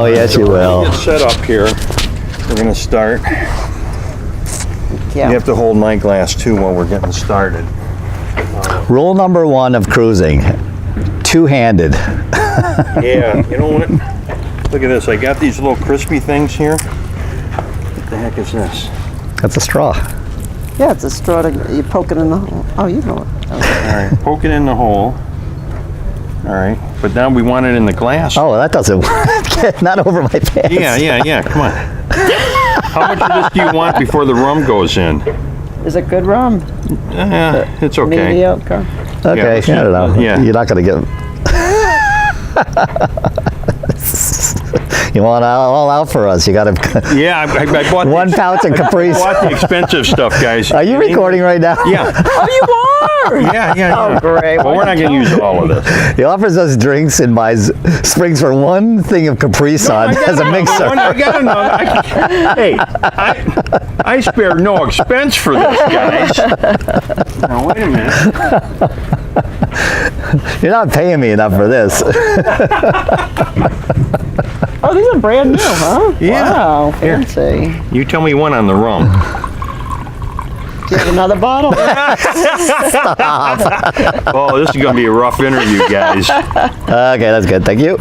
Oh, yes, you will. Get set up here. We're going to start. Yeah. You have to hold my glass too while we're getting started. Rule number 1 of cruising, two-handed. Yeah, you know what? Look at this. I got these little crispy things here. What the heck is this? That's a straw. Yeah, it's a straw. You poke it in the hole. Oh, you know it. All right, poke it in the hole. All right, but now we want it in the glass. Oh, that doesn't work. Not over my pants. Yeah. Come on. How much of this do you want before the rum goes in? Is it good rum? It's okay. Mediocre. Okay, Yeah, I don't know. yeah. You're not going to get... You want all out for us. You got to... Yeah, I bought 1 pouch of Capri. I bought the expensive stuff, guys. Are you recording right now? Yeah. Oh, you are? Yeah. Oh, great. Well, we're not going to use all of this. He offers us drinks and buys springs for 1 thing of Capri Sun as a mixer. I got another. Hey, I spare no expense for this, guys. Now, wait a minute. You're not paying me enough for this. Oh, these are brand new, huh? Yeah. Wow, fancy. You tell me one on the rum. Do you have another bottle? Oh, this is going to be a rough interview, guys. Okay, that's good. Thank you.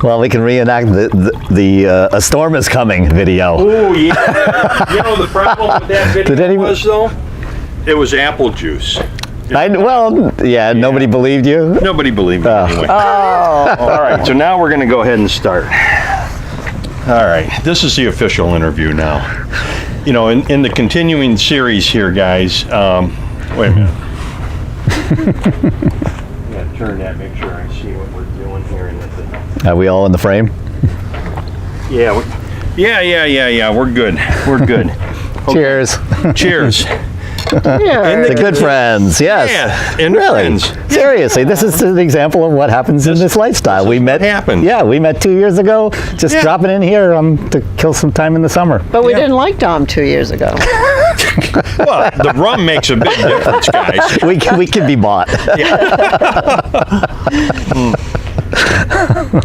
Well, we can reenact the A Storm is Coming video. Oh, yeah. You know, the problem with that video was, though? It was apple juice. Nobody believed you. Nobody believed me anyway. Oh. All right, so now we're going to go ahead and start. All right, this is the official interview now. You know, in the continuing series here, guys, wait a minute. I'm going to turn that, make sure I see what we're doing here. Are we all in the frame? Yeah, we're good. We're good. Okay. Cheers. Cheers. Yeah. The good friends, yes. Yeah, and really. friends. Seriously, this is an example of what happens in this lifestyle. We met. Happened. Yeah, we met 2 years ago. Just dropping in here to kill some time in the summer. But we didn't like Dom 2 years ago. Well, the rum makes a big difference, guys. We can be bought.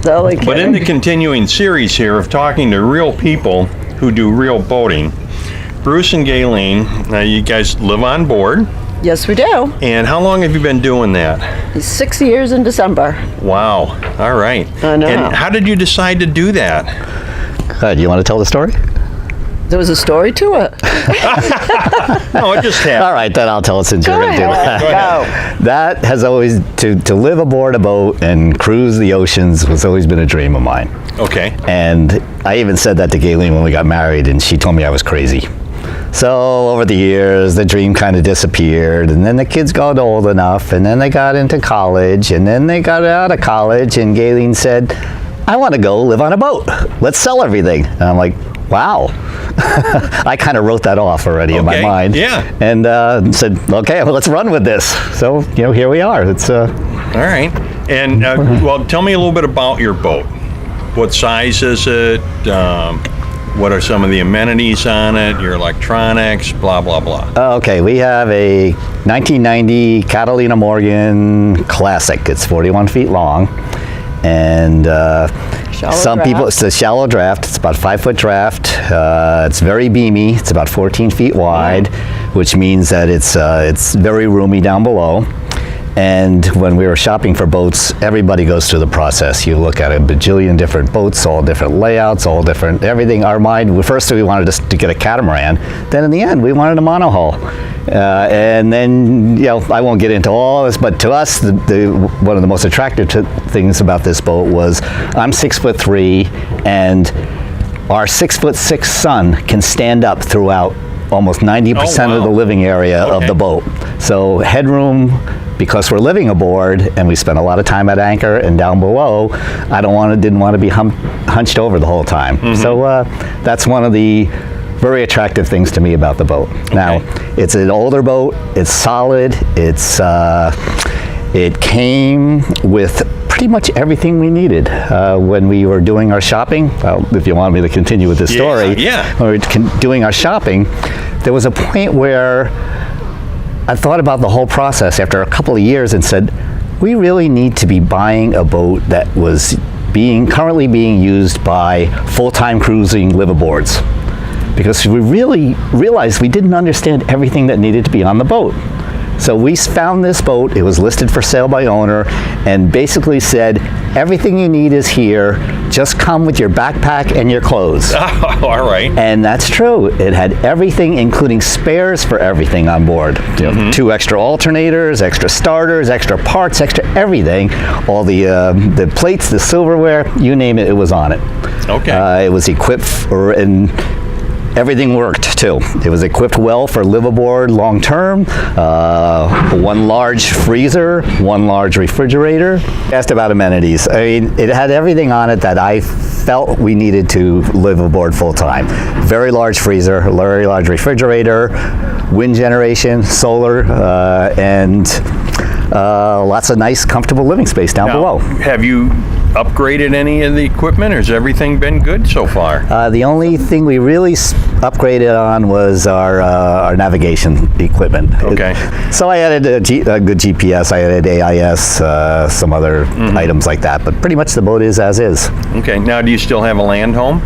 Totally But in the continuing series here of talking to real people who do real boating, Bruce and Gayleen, you guys live on board. Yes, we do. And how long have you been doing that? 6 years in December. Wow. All right. I know. And how did you decide to do that? Do you want to tell the story? There was a story to it. No, it just happened. All right, then I'll tell it since you're Go going to do ahead. it. Go. That has always, to live aboard a boat and cruise the oceans has always been a dream of mine. Okay. And I even said that to Gayleen when we got married, and she told me I was crazy. So over the years, the dream kind of disappeared, and then the kids got old enough, and then they got into college, and then they got out of college, and Gayleen said, I want to go live on a boat. Let's sell everything. And I'm like, wow. I kind of wrote that off already in my mind. Yeah. And said, okay, well, let's run with this. So, here we are. It's All right. And, well, tell me a little bit about your boat. What size is it? What are some of the amenities on it? Your electronics, blah, blah, blah. Okay, we have a 1990 Catalina Morgan Classic. It's 41 feet long. And some people, it's a shallow draft. It's about 5-foot draft. It's very beamy. It's about 14 feet wide, which means that it's very roomy down below. And when we were shopping for boats, everybody goes through the process. You look at a bajillion different boats, all different layouts, all different everything. Our mind, first we wanted to get a catamaran. Then in the end, we wanted a monohull. And then, I won't get into all of this, but to us, one of the most attractive things about this boat was I'm 6'3", and our 6'6" son can stand up throughout almost 90% of the living area of the boat. So headroom, because we're living aboard and we spend a lot of time at anchor and down below, didn't want to be hunched over the whole time. Mm-hmm. So that's one of the very attractive things to me about the boat. Okay. Now, it's an older boat, it's solid, it came with pretty much everything we needed when we were doing our shopping. Well, if you want me to continue with this story, when we were doing our shopping, there was a point where I thought about the whole process after a couple of years and said, we really need to be buying a boat that was currently being used by full-time cruising liveaboards, because we really realized we didn't understand everything that needed to be on the boat. So we found this boat, it was listed for sale by owner, and basically said, everything you need is here, just come with your backpack and your clothes. Oh, all right. And that's true. It had everything, including spares for everything on board. You know, 2 extra alternators, extra starters, extra parts, extra everything. All the plates, the silverware, you name it, it was on it. Okay. It was equipped and everything worked too. It was equipped well for liveaboard long term. 1 large freezer, 1 large refrigerator. Asked about amenities. I mean, it had everything on it that I felt we needed to live aboard full time. Very large freezer, very large refrigerator, wind generation, solar, and lots of nice, comfortable living space down below. Have you upgraded any of the equipment, or has everything been good so far? The only thing we really upgraded on was our navigation equipment. Okay. So I added a good GPS, I added AIS, some other items like that, but pretty much the boat is as is. Okay. Now, do you still have a land home?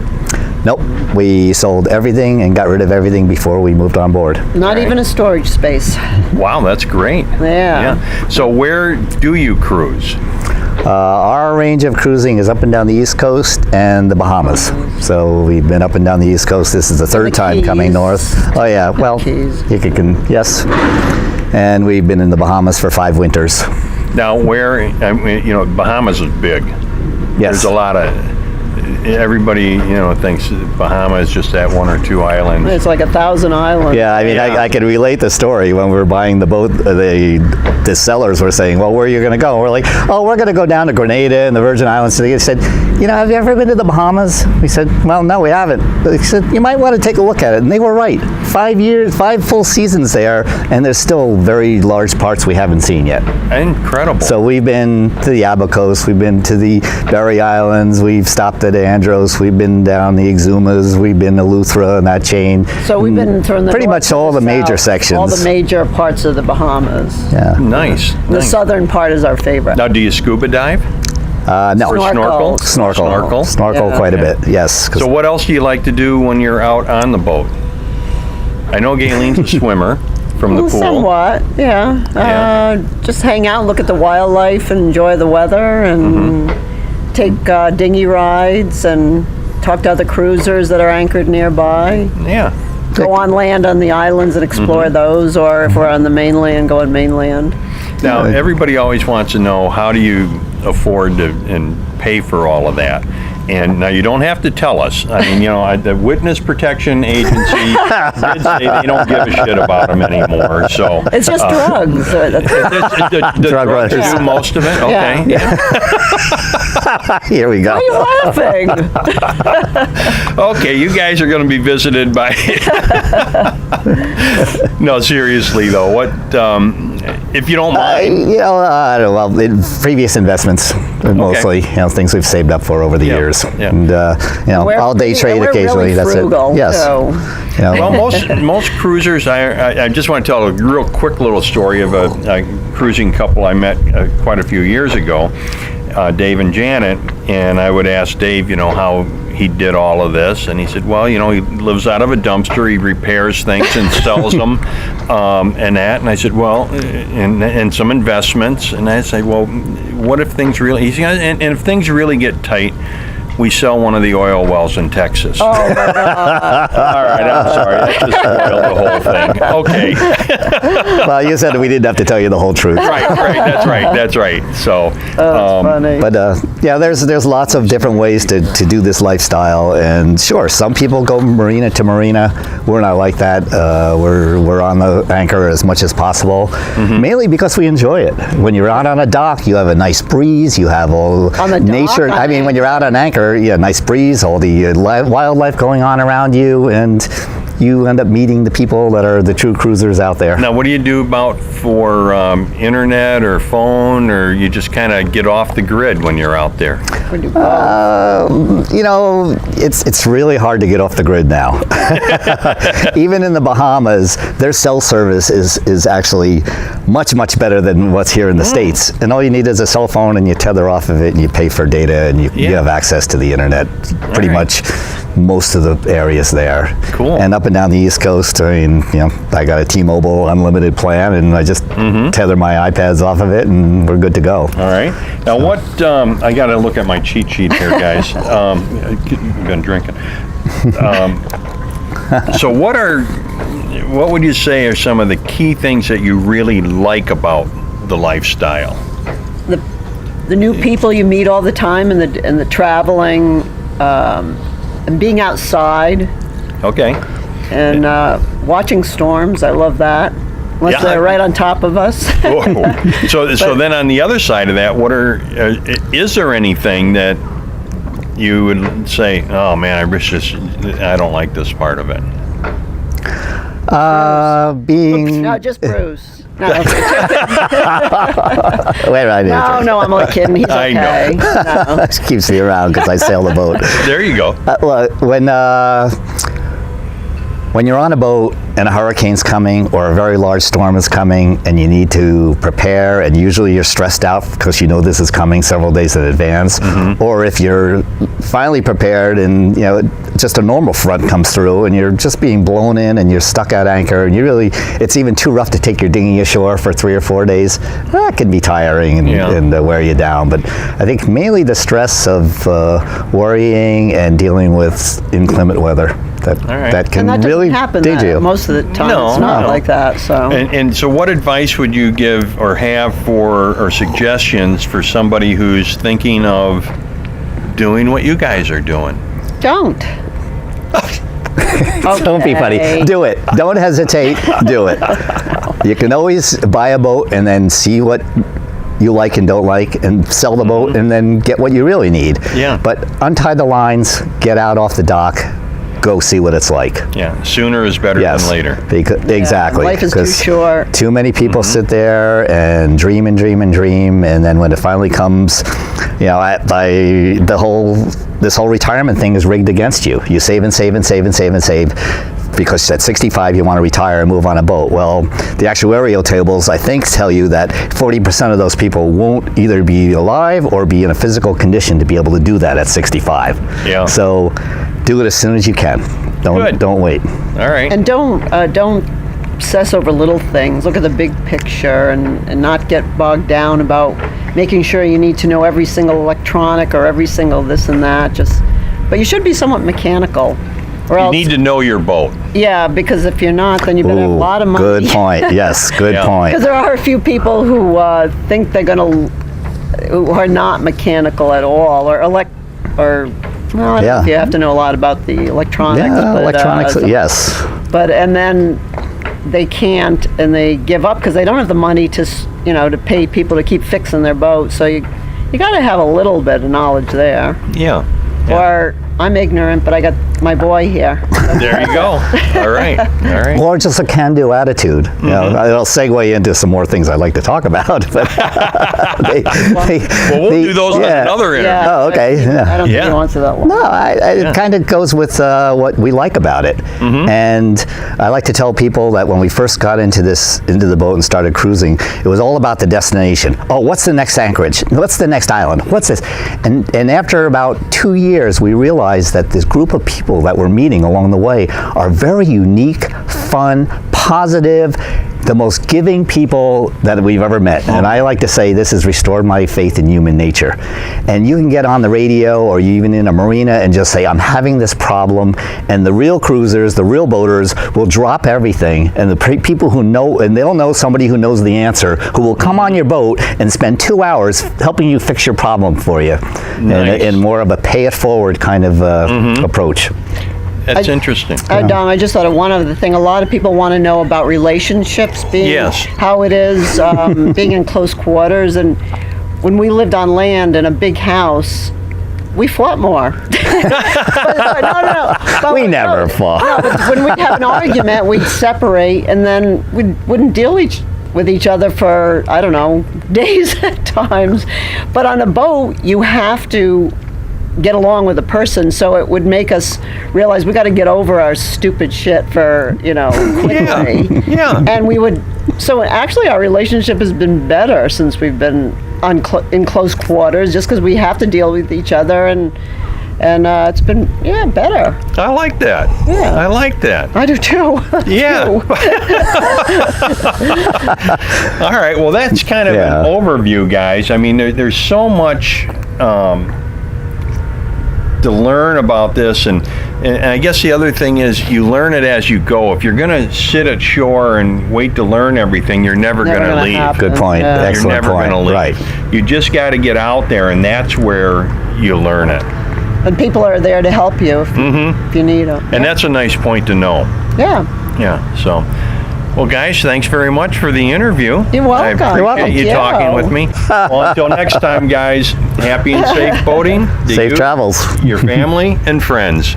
Nope, we sold everything and got rid of everything before we moved on board. Not even a storage space. Wow, that's great. Yeah. So where do you cruise? Our range of cruising is up and down the East Coast and the Bahamas. So we've been up and down the East Coast. This is the 3rd time coming Keys. north. Oh yeah, well, Keys. you can, yes. And we've been in the Bahamas for 5 winters. Now, where, I mean, you know, Bahamas is big. Yes. There's a lot of, everybody, you know, thinks Bahamas is just that 1 or 2 islands. It's like 1,000 islands. Yeah, I mean, Yeah. I can relate the story. When we were buying the boat, the sellers were saying, well, where are you going to go? We're like, oh, we're going to go down to Grenada and the Virgin Islands. So they said, you know, have you ever been to the Bahamas? We said, well, no, we haven't. They said, you might want to take a look at it. And they were right. 5 full seasons there, and there's still very large parts we haven't seen yet. Incredible. So we've been to the Abacos, we've been to the Berry Islands, we've stopped at Andros, we've been down the Exumas, we've been to Luthra and that chain. So we've been from the pretty north much to all the major south, sections. all the major parts of the Bahamas. Yeah. Nice. The southern part is our favorite. Now, do you scuba dive? No. Or snorkel? Snorkel Yeah. quite a bit, yes. 'Cause So what else do you like to do when you're out on the boat? I know Gayleen's a swimmer from the pool. Somewhat, yeah. Yeah. Just hang out, look at the wildlife, and enjoy the weather, and take dinghy rides, and talk to other cruisers that are anchored nearby. Yeah. Go on land on the islands and explore those, or if we're on the mainland, go on mainland. Now, everybody always wants to know, how do you afford to and pay for all of that? And now you don't have to tell us. I mean, you know, the Witness Protection Agency did say they don't give a shit about them anymore. So It's just drugs. the Drug drugs runners. do most of it. Okay. Yeah. Here we go. Why are you laughing? Okay, you guys are going to be visited by. No, seriously though, what if you don't mind? You know, I don't know, well, previous investments, mostly, you know, things we've saved up for over the Yeah, years. yeah. And, you know, I'll day trade we're occasionally, really that's frugal, it. Yes. so- You know, Well, most cruisers, I just want to tell a real quick little story of a cruising couple I met quite a few years ago, Dave and Janet, and I would ask Dave, you know, how he did all of this, and he said, well, you know, he lives out of a dumpster, he repairs things and sells them, and that, and I said, well, and some investments, and I said, well, what if things really, and if things really get tight, we sell one of the oil wells in Texas. Oh my God. All right, I'm sorry. That just spoiled the whole thing. Okay. well, you said we didn't have to tell you the whole truth. Right. That's right. So, That's funny. But yeah, there's lots of different ways to do this lifestyle, and sure, some people go marina to marina. We're not like that. We're on the anchor as much as possible, mainly because we enjoy it. When you're out on a dock, you have a nice breeze. You have all On the dock, nature. on I mean, when you're out on anchor, nice breeze, all the wildlife going on around you, and you end up meeting the people that are the true cruisers out there. Now, what do you do for internet or phone, or you just kind of get off the grid when you're out there? You know, it's really hard to get off the grid now. Even in the Bahamas, their cell service is actually much better than what's here in the States. And all you need is a cell phone, and you tether off of it, and you pay for data, and you have access to the internet pretty much most of the areas there. Cool. And up and down the East Coast, I mean, you know, I got a T-Mobile unlimited plan, and I just tether my iPads off of it, and we're good to go. All right. Now, what I got to look at my cheat sheet here, guys. I've been drinking. So, what would you say are some of the key things that you really like about the lifestyle? The new people you meet all the time, and the traveling, and being outside. Okay. And watching storms, I love that. Unless they're right on top of us. So then on the other side of that, is there anything that you would say, oh man, I don't like this part of it? Being... No, just Bruce. No, no, I'm only kidding. He's okay. I know. No. Just keeps me around because I sail the boat. There you go. Well, when you're on a boat and a hurricane's coming or a very large storm is coming and you need to prepare, and usually you're stressed out because you know this is coming several days in advance, or if you're finally prepared and you know just a normal front comes through and you're just being blown in and you're stuck at anchor and it's even too rough to take your dinghy ashore for 3 or 4 days, that can be tiring and wear you down. But I think mainly the stress of worrying and dealing with inclement weather that can really happen dig you. most of the time. It's not like that. So and so what advice would you give or have or suggestions for somebody who's thinking of doing what you guys are doing? Don't. Don't be funny. Do it. Don't hesitate. Do it. You can always buy a boat and then see what you like and don't like, and sell the boat and then get what you really need. Yeah. But untie the lines, get out off the dock, go see what it's like. Yeah, sooner is better than later. Exactly. Life is too short. Too many people sit there and dream, and then when it finally comes, you know, this whole retirement thing is rigged against you. You save and save and save and save and save, because at 65 you want to retire and move on a boat. Well, the actuarial tables, I think, tell you that 40% of those people won't either be alive or be in a physical condition to be able to do that at 65. Yeah. So do it as soon as you can. Don't wait. All right. And don't obsess over little things. Look at the big picture and not get bogged down about making sure you need to know every single electronic or every single this and that. But you should be somewhat mechanical. Or you need to know your boat. Yeah, because if you're not, then you better have a lot of money. Good point. Yes, good point. Because there are a few people who think they're who are not mechanical at all, or I don't know if you have to know a lot about the electronics. Yeah, but, electronics, yes. And then they can't, and they give up because they don't have the money to pay people to keep fixing their boat. So you got to have a little bit of knowledge there. Yeah. Or I'm ignorant, but I got my boy here. There you go. All right. Or just a can-do attitude. You know, it'll segue into some more things I'd like to talk about. But we'll do those on another interview. Yeah, oh, okay. I don't think you answer that one. No, it kind of goes with what we like about it. And I like to tell people that when we first got into the boat and started cruising, it was all about the destination. Oh, what's the next anchorage? What's the next island? What's this? And after about 2 years, we realized that this group of people that we're meeting along the way are very unique, fun, positive, the most giving people that we've ever met. And I like to say this has restored my faith in human nature. And you can get on the radio or you even in a marina and just say, I'm having this problem, and the real cruisers, the real boaters will drop everything, and the people who know, and they'll know somebody who knows the answer, who will come on your boat and spend 2 hours helping you fix your problem for you. Nice. in more of a pay it forward kind of approach. That's interesting. Dom, I just thought of one other thing. A lot of people want to know about relationships, how it is being in close quarters. And when we lived on land in a big house, we fought more. No. But We never fought. No, but when we'd have an argument, we'd separate, and then we wouldn't deal with each other for, I don't know, days at times. But on a boat, you have to get along with a person, so it would make us realize we got to get over our stupid shit for, quickly. Yeah. And we would, so actually our relationship has been better since we've been in close quarters, just because we have to deal with each other, and it's been, better. I like that. Yeah. I like that. I do too. Yeah. All right. Well, that's kind of an overview, guys. I mean, there's so much to learn about this, and I guess the other thing is you learn it as you go. If you're going to sit at shore and wait to learn everything, you're never going to leave. happen. Good point. Yeah. You're Excellent never point. going to leave. Right. You just got to get out there, and that's where you learn it. And people are there to help you if you need them. And that's a nice point to know. Yeah. Yeah. So, well, guys, thanks very much for the interview. You're welcome. I You're appreciate welcome. you Yeah. talking with me. Well, until next time, guys, happy and safe boating. to Safe you, travels. your family, and friends.